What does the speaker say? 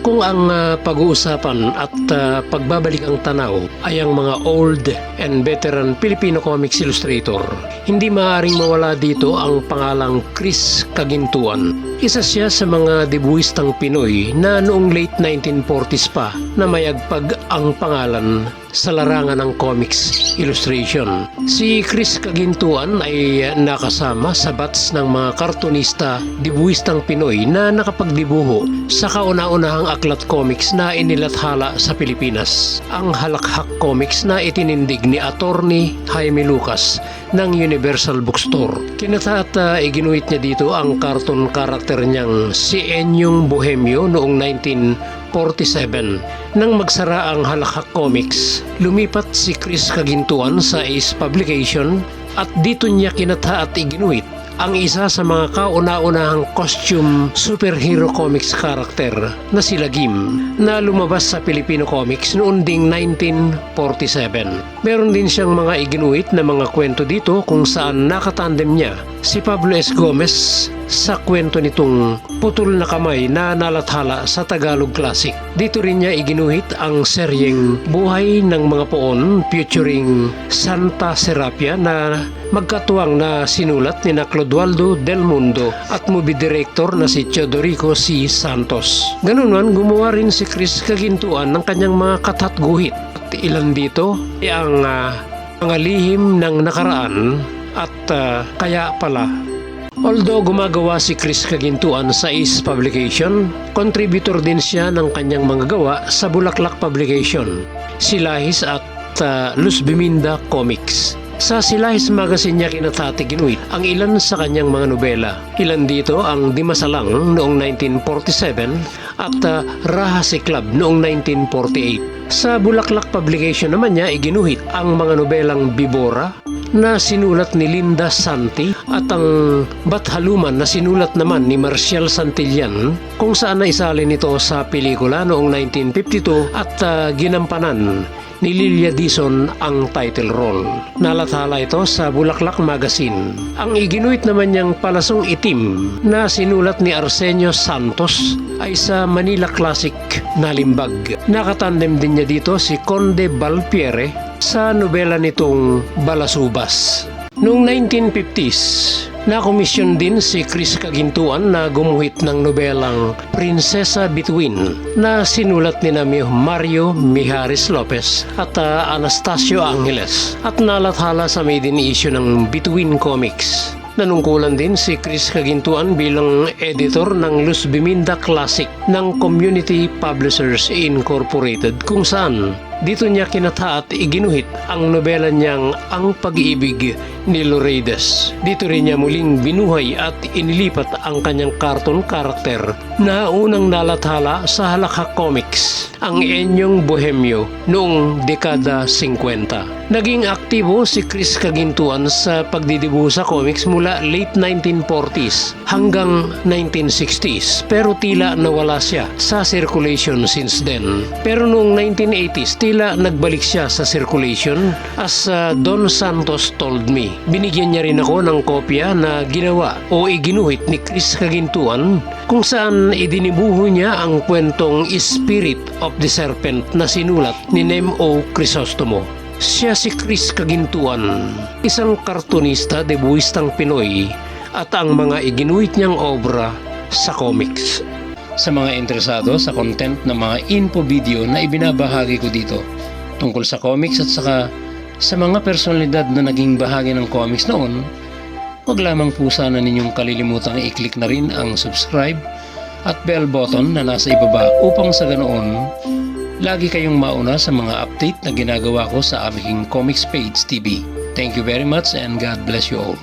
Kung ang pag-uusapan at pagbabalik ang tanaw ay ang mga old and veteran Filipino comics illustrator, hindi maaaring mawala dito ang pangalang Chris Caguintuan. Isa siya sa mga debuwistang Pinoy na noong late 1940s pa na mayagpag ang pangalan sa larangan ng comics illustration. Si Chris Caguintuan ay nakasama sa batch ng mga kartonista debuwistang Pinoy na nakapagdibuho sa kauna-unahang aklat comics na inilathala sa Pilipinas, ang Halakhak Comics na itinindig ni Attorney Jaime Lucas ng Universal Bookstore. Kinata at iginuhit niya dito ang cartoon character niyang si Enyong Bohemio noong 1947. Nang magsara ang Halakhak Comics, lumipat si Chris Caguintuan sa Ace Publication at dito niya kinata at iginuhit ang isa sa mga kauna-unahang costume superhero comics character na si Lagim na lumabas sa Filipino comics noong ding 1947. Meron din siyang mga iginuhit na mga kwento dito kung saan nakatandem niya si Pablo S. Gomez sa kwento nitong Putol na Kamay na nalathala sa Tagalog Classic. Dito rin niya iginuhit ang seryeng Buhay ng Mga Poon featuring Santa Serapia na magkatuwang na sinulat ni Clodoaldo Del Mundo at movie director na si Teodorico C. Santos. Ganun man, gumawa rin si Chris Caguintuan ng kanyang mga katatguhit. At ilan dito ay ang mga lihim ng nakaraan at kaya pala. Although gumagawa si Chris Caguintuan sa Ace Publication, contributor din siya ng kanyang mga gawa sa Bulaklak Publication, Silahis at Luz Biminda Comics. Sa Silahis Magazine niya kinatatiginuit ang ilan sa kanyang mga nobela. Ilan dito ang Dimasalang noong 1947 at Rahasi Club noong 1948. Sa Bulaklak Publication naman niya iginuhit ang mga nobelang Bibora na sinulat ni Linda Santi at ang Bathaluman na sinulat naman ni Marcial Santillan, kung saan naisalin ito sa pelikula noong 1952 at ginampanan ni Lilia Dizon ang title role. Nalathala ito sa Bulaklak Magazine. Ang iginuhit naman niyang Palasong Itim na sinulat ni Arsenio Santos ay sa Manila Classic na limbag. Nakatandem din niya dito si Conde Balpiere sa nobela nitong Balasubas. Noong 1950s, nakomisyon din si Chris Caguintuan na gumuhit ng nobelang Prinsesa Bituin na sinulat ni Mario Mijares Lopez at Anastasio Angeles at nalathala sa maiden issue ng Bituin Comics. Nanungkulan din si Chris Caguintuan bilang editor ng Luz Biminda Classic ng Community Publishers Incorporated, kung saan dito niya kinata at iginuhit ang nobela niyang Ang Pag-ibig ni Lourdes. Dito rin niya muling binuhay at inilipat ang kanyang cartoon character na unang nalathala sa Halakhak Comics, ang Enyong Bohemio noong dekada 50. Naging aktibo si Chris Caguintuan sa pagdidibuho sa comics mula late 1940s hanggang 1960s, pero tila nawala siya sa circulation since then. Pero noong 1980s, tila nagbalik siya sa circulation as Don Santos told me. Binigyan niya rin ako ng kopya na ginawa o iginuhit ni Chris Caguintuan, kung saan idinibuho niya ang kwentong Spirit of the Serpent na sinulat ni Nemo Crisostomo. Siya si Chris Caguintuan, isang kartonista debuwistang Pinoy at ang mga iginuhit niyang obra sa comics. Sa mga interesado sa content ng mga info video na ibinabahagi ko dito tungkol sa comics at saka sa mga personalidad na naging bahagi ng comics noon, huwag lamang po sana ninyong kalilimutang i-click na rin ang subscribe at bell button na nasa ibaba upang sa ganoon lagi kayong mauna sa mga update na ginagawa ko sa aming Comics Page TV. Thank you very much and God bless you all.